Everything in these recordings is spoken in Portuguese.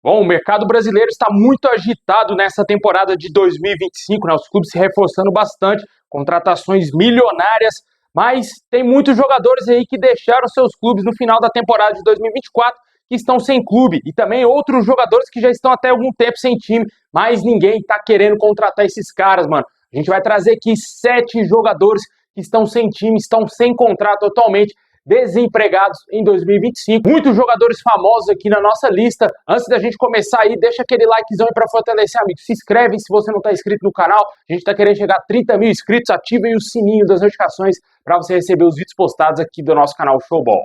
Bom, o mercado brasileiro está muito agitado nessa temporada de 2025, né? Os clubes se reforçando bastante, contratações milionárias, mas tem muitos jogadores aí que deixaram seus clubes no final da temporada de 2024 que estão sem clube, e também outros jogadores que já estão até algum tempo sem time, mas ninguém está querendo contratar esses caras, mano. A gente vai trazer aqui 7 jogadores que estão sem time, estão sem contrato totalmente, desempregados em 2025. Muitos jogadores famosos aqui na nossa lista. Antes da gente começar aí, deixa aquele likezão aí para fortalecer, amigo. Se inscreve se você não está inscrito no canal. A gente está querendo chegar a 30 mil inscritos. Ativem o sininho das notificações para você receber os vídeos postados aqui do nosso canal Showball.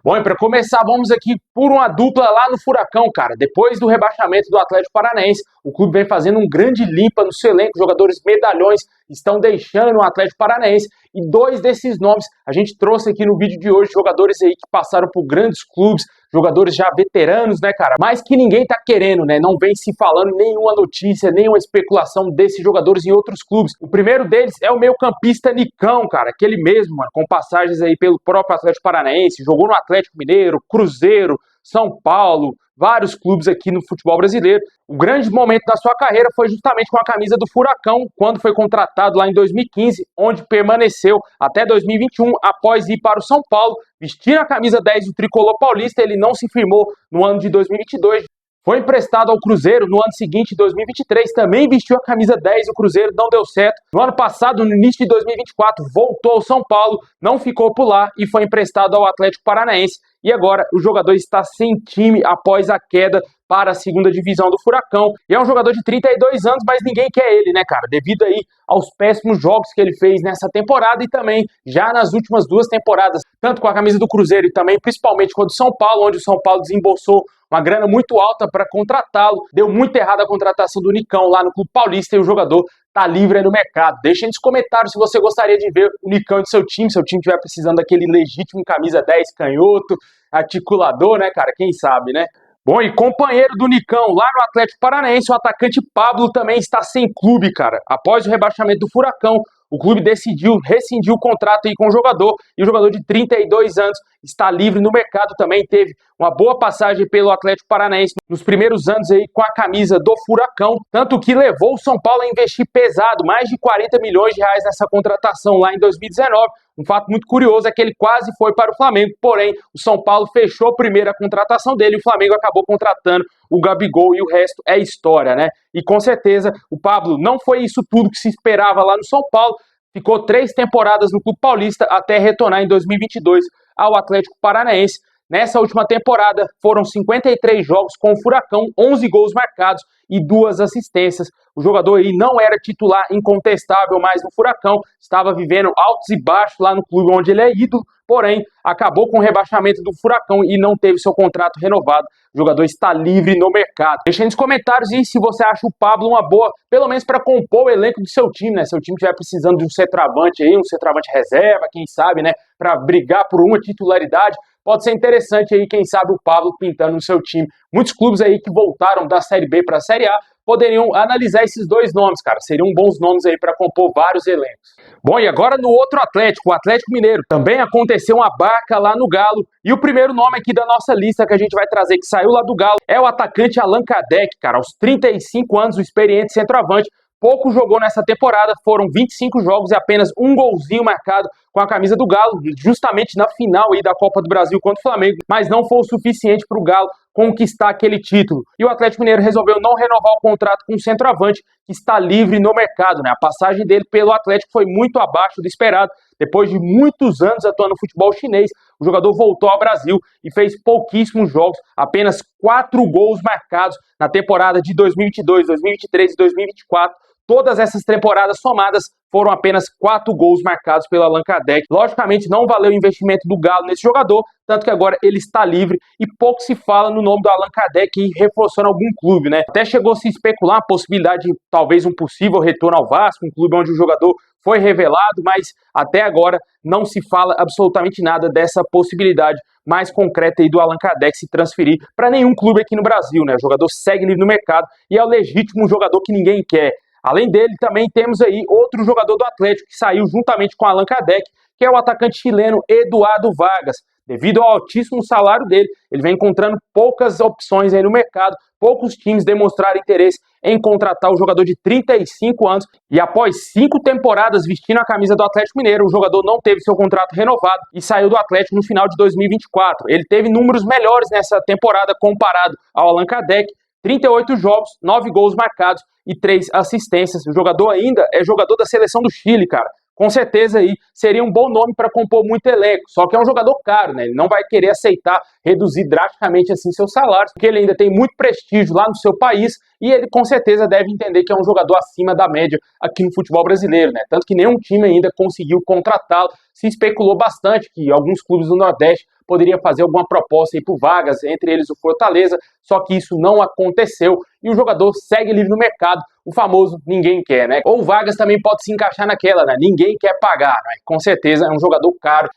Bom, e para começar, vamos aqui por uma dupla lá no Furacão, cara. Depois do rebaixamento do Atlético Paranaense, o clube vem fazendo um grande limpa no seu elenco. Jogadores medalhões estão deixando o Atlético Paranaense. E 2 desses nomes a gente trouxe aqui no vídeo de hoje. Jogadores aí que passaram por grandes clubes, jogadores já veteranos, né, cara? Mas que ninguém tá querendo, né? Não vem se falando nenhuma notícia, nenhuma especulação desses jogadores em outros clubes. O primeiro deles é o meio-campista Nicão, cara. Aquele mesmo, mano, com passagens aí pelo próprio Atlético Paranaense. Jogou no Atlético Mineiro, Cruzeiro, São Paulo, vários clubes aqui no futebol brasileiro. O grande momento da sua carreira foi justamente com a camisa do Furacão, quando foi contratado lá em 2015, onde permaneceu até 2021, após ir para o São Paulo, vestir a camisa 10 do tricolor paulista. Ele não se firmou no ano de 2022, foi emprestado ao Cruzeiro no ano seguinte, 2023, também vestiu a camisa 10 do Cruzeiro, não deu certo. No ano passado, no início de 2024, voltou ao São Paulo, não ficou por lá e foi emprestado ao Atlético Paranaense. E agora o jogador está sem time após a queda para a segunda divisão do Furacão. E é um jogador de 32 anos, mas ninguém quer ele, né, cara? Devido aí aos péssimos jogos que ele fez nessa temporada e também já nas últimas 2 temporadas, tanto com a camisa do Cruzeiro e também principalmente com a do São Paulo, onde o São Paulo desembolsou uma grana muito alta para contratá-lo. Deu muito errado a contratação do Nicão lá no Clube Paulista e o jogador tá livre aí no mercado. Deixa nos comentários se você gostaria de ver o Nicão de seu time, se seu time estiver precisando daquele legítimo camisa 10, canhoto, articulador, né, cara? Quem sabe, né? Bom, e companheiro do Nicão lá no Atlético Paranaense, o atacante Pablo também está sem clube, cara. Após o rebaixamento do Furacão, o clube decidiu rescindir o contrato aí com o jogador, e o jogador de 32 anos está livre no mercado. Também teve uma boa passagem pelo Atlético Paranaense nos primeiros anos aí com a camisa do Furacão, tanto que levou o São Paulo a investir pesado, mais de 40 milhões de reais nessa contratação lá em 2019. Um fato muito curioso é que ele quase foi para o Flamengo, porém o São Paulo fechou primeiro a contratação dele e o Flamengo acabou contratando o Gabigol, e o resto é história, né? E com certeza o Pablo não foi isso tudo que se esperava lá no São Paulo. Ficou 3 temporadas no Clube Paulista até retornar em 2022 ao Atlético Paranaense. Nessa última temporada foram 53 jogos com o Furacão, 11 gols marcados e 2 assistências. O jogador aí não era titular incontestável mais no Furacão, estava vivendo altos e baixos lá no clube onde ele é ídolo, porém acabou com o rebaixamento do Furacão e não teve seu contrato renovado. O jogador está livre no mercado. Deixa aí nos comentários aí se você acha o Pablo uma boa, pelo menos para compor o elenco do seu time, né? Seu time estiver precisando de um centroavante aí, um centroavante reserva, quem sabe, né? Para brigar por uma titularidade. Pode ser interessante aí, quem sabe, o Pablo pintando no seu time. Muitos clubes aí que voltaram da Série B para a Série A poderiam analisar esses 2 nomes, cara. Seriam bons nomes aí para compor vários elencos. Bom, e agora no outro Atlético, o Atlético Mineiro. Também aconteceu uma barca lá no Galo. E o primeiro nome aqui da nossa lista que a gente vai trazer, que saiu lá do Galo, é o atacante Allan Kardec, cara. Aos 35 anos, o experiente centroavante. Pouco jogou nessa temporada, foram 25 jogos e apenas um golzinho marcado com a camisa do Galo, justamente na final aí da Copa do Brasil contra o Flamengo, mas não foi o suficiente para o Galo conquistar aquele título. E o Atlético Mineiro resolveu não renovar o contrato com o centroavante, que está livre no mercado, né? A passagem dele pelo Atlético foi muito abaixo do esperado. Depois de muitos anos atuando no futebol chinês, o jogador voltou ao Brasil e fez pouquíssimos jogos, apenas 4 gols marcados na temporada de 2022, 2023 e 2024. Todas essas temporadas somadas foram apenas 4 gols marcados pelo Allan Kardec. Logicamente não valeu o investimento do Galo nesse jogador, tanto que agora ele está livre e pouco se fala no nome do Allan Kardec e reforçando algum clube, né? Até chegou a se especular a possibilidade de talvez um possível retorno ao Vasco, um clube onde o jogador foi revelado, mas até agora não se fala absolutamente nada dessa possibilidade mais concreta aí do Allan Kardec se transferir para nenhum clube aqui no Brasil, né? O jogador segue livre no mercado e é o legítimo jogador que ninguém quer. Além dele, também temos aí outro jogador do Atlético que saiu juntamente com Allan Kardec, que é o atacante chileno Eduardo Vargas. Devido ao altíssimo salário dele, ele vem encontrando poucas opções aí no mercado, poucos times demonstraram interesse em contratar o jogador de 35 anos e após 5 temporadas vestindo a camisa do Atlético Mineiro, o jogador não teve seu contrato renovado e saiu do Atlético no final de 2024. Ele teve números melhores nessa temporada comparado ao Allan Kardec, 38 jogos, 9 gols marcados e 3 assistências. O jogador ainda é jogador da seleção do Chile, cara. Com certeza aí seria um bom nome para compor muito elenco, só que é um jogador caro, né? Ele não vai querer aceitar reduzir drasticamente assim seus salários, porque ele ainda tem muito prestígio lá no seu país e ele com certeza deve entender que é um jogador acima da média aqui no futebol brasileiro, né? Tanto que nenhum time ainda conseguiu contratá-lo. Se especulou bastante que alguns clubes do Nordeste poderiam fazer alguma proposta aí por vagas, entre eles o Fortaleza, só que isso não aconteceu e o jogador segue livre no mercado, o famoso ninguém quer, né? Ou Vargas também pode se encaixar naquela, né? Ninguém quer pagar, né? Com certeza é um jogador caro.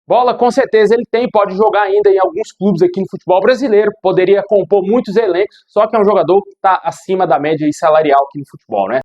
Bola, com certeza ele tem, pode jogar ainda em alguns clubes aqui no futebol brasileiro, poderia compor muitos elencos, só que é um jogador que está acima da média salarial aqui no futebol, né?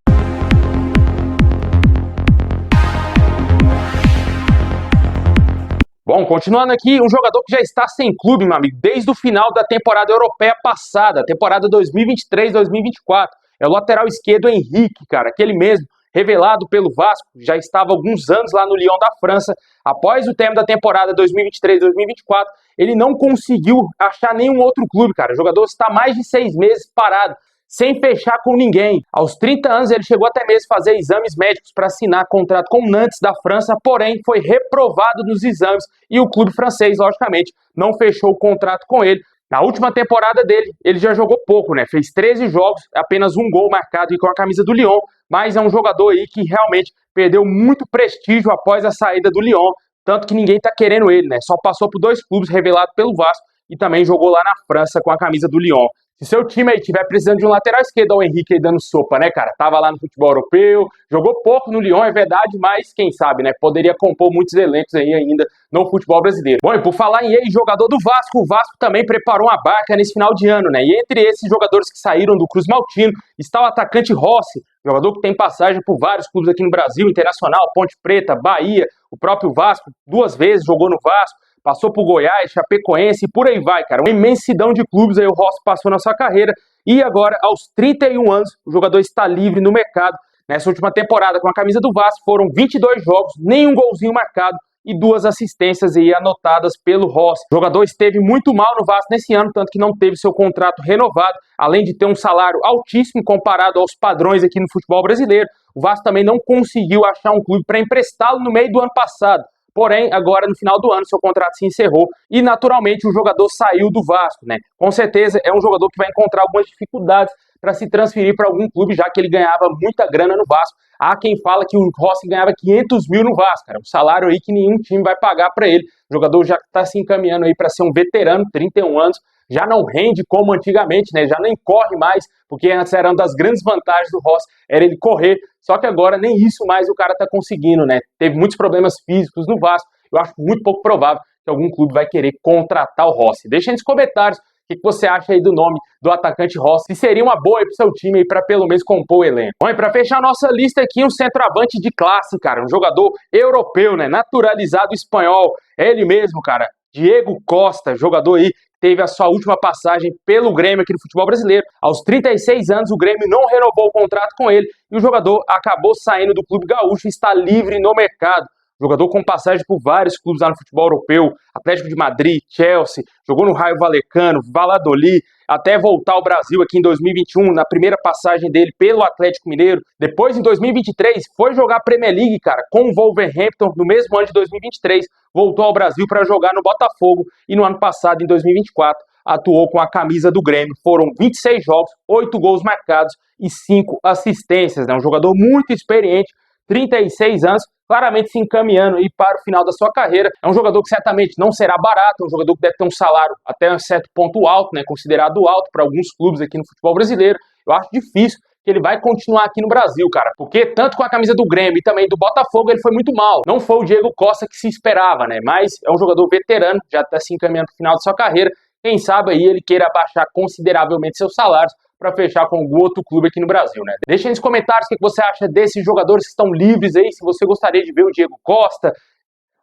Bom, continuando aqui, um jogador que já está sem clube, meu amigo, desde o final da temporada europeia passada, temporada 2023-2024. É o lateral esquerdo Henrique, cara, aquele mesmo, revelado pelo Vasco, já estava há alguns anos lá no Lyon da França. Após o término da temporada 2023-2024, ele não conseguiu achar nenhum outro clube, cara. O jogador está mais de 6 meses parado, sem fechar com ninguém. Aos 30 anos, ele chegou até mesmo a fazer exames médicos para assinar contrato com o Nantes da França, porém foi reprovado nos exames e o clube francês, logicamente, não fechou o contrato com ele. Na última temporada dele, ele já jogou pouco, né? Fez 13 jogos, apenas um gol marcado e com a camisa do Lyon, mas é um jogador aí que realmente perdeu muito prestígio após a saída do Lyon, tanto que ninguém tá querendo ele, né? Só passou por 2 clubes revelado pelo Vasco e também jogou lá na França com a camisa do Lyon. Se seu time aí tiver precisando de um lateral esquerdo, o Henrique aí dando sopa, né, cara? Tava lá no futebol europeu, jogou pouco no Lyon, é verdade, mas quem sabe, né? Poderia compor muitos elencos aí ainda no futebol brasileiro. Bom, e por falar em ex-jogador do Vasco, o Vasco também preparou uma barca nesse final de ano, né? E entre esses jogadores que saíram do Cruz Maltino está o atacante Rossi, jogador que tem passagem por vários clubes aqui no Brasil, Internacional, Ponte Preta, Bahia, o próprio Vasco, 2 vezes jogou no Vasco. Passou por Goiás, Chapecoense e por aí vai, cara. Uma imensidão de clubes aí o Rossi passou na sua carreira. E agora, aos 31 anos, o jogador está livre no mercado. Nessa última temporada, com a camisa do Vasco, foram 22 jogos, nenhum golzinho marcado e 2 assistências aí anotadas pelo Rossi. O jogador esteve muito mal no Vasco nesse ano, tanto que não teve seu contrato renovado, além de ter um salário altíssimo comparado aos padrões aqui no futebol brasileiro. O Vasco também não conseguiu achar um clube para emprestá-lo no meio do ano passado. Porém, agora no final do ano, seu contrato se encerrou e naturalmente o jogador saiu do Vasco, né? Com certeza é um jogador que vai encontrar algumas dificuldades para se transferir para algum clube, já que ele ganhava muita grana no Vasco. Há quem fala que o Rossi ganhava 500 mil no Vasco, cara, um salário aí que nenhum time vai pagar para ele. O jogador já está se encaminhando aí para ser um veterano, 31 anos, já não rende como antigamente, né? Já nem corre mais, porque antes era uma das grandes vantagens do Rossi, era ele correr, só que agora nem isso mais o cara tá conseguindo, né? Teve muitos problemas físicos no Vasco, eu acho muito pouco provável que algum clube vai querer contratar o Rossi. Deixa aí nos comentários o que você acha aí do nome do atacante Rossi, se seria uma boa aí pro seu time aí para pelo menos compor o elenco. Bom, e para fechar a nossa lista aqui, um centroavante de classe, cara, um jogador europeu, né? Naturalizado espanhol, é ele mesmo, cara. Diego Costa, jogador aí, teve a sua última passagem pelo Grêmio aqui no futebol brasileiro. Aos 36 anos, o Grêmio não renovou o contrato com ele e o jogador acabou saindo do clube gaúcho e está livre no mercado. Jogador com passagem por vários clubes lá no futebol europeu, Atlético de Madrid, Chelsea, jogou no Raio Vallecano, Valladolid, até voltar ao Brasil aqui em 2021, na primeira passagem dele pelo Atlético Mineiro. Depois, em 2023, foi jogar a Premier League, cara, com o Wolverhampton, no mesmo ano de 2023, voltou ao Brasil para jogar no Botafogo e no ano passado, em 2024, atuou com a camisa do Grêmio. Foram 26 jogos, 8 gols marcados e 5 assistências, né? Um jogador muito experiente, 36 anos, claramente se encaminhando aí para o final da sua carreira. É um jogador que certamente não será barato, é um jogador que deve ter um salário até um certo ponto alto, né, considerado alto para alguns clubes aqui no futebol brasileiro. Eu acho difícil que ele vai continuar aqui no Brasil, cara. Porque tanto com a camisa do Grêmio e também do Botafogo, ele foi muito mal. Não foi o Diego Costa que se esperava, né? Mas é um jogador veterano, já tá se encaminhando pro final de sua carreira. Quem sabe aí ele queira baixar consideravelmente seus salários para fechar com algum outro clube aqui no Brasil, né? Deixa aí nos comentários o que você acha desses jogadores que estão livres aí, se você gostaria de ver o Diego Costa,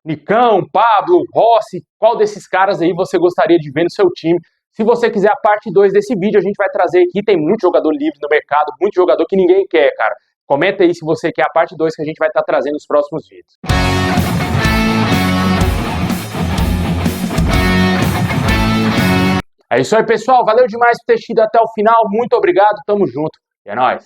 Nicão, Pablo, Rossi, qual desses caras aí você gostaria de ver no seu time? Se você quiser a parte 2 desse vídeo, a gente vai trazer aqui, tem muito jogador livre no mercado, muito jogador que ninguém quer, cara. Comenta aí se você quer a parte 2 que a gente vai estar trazendo nos próximos vídeos. É isso aí, pessoal. Valeu demais por ter assistido até o final. Muito obrigado. Tamo junto. E é nóis.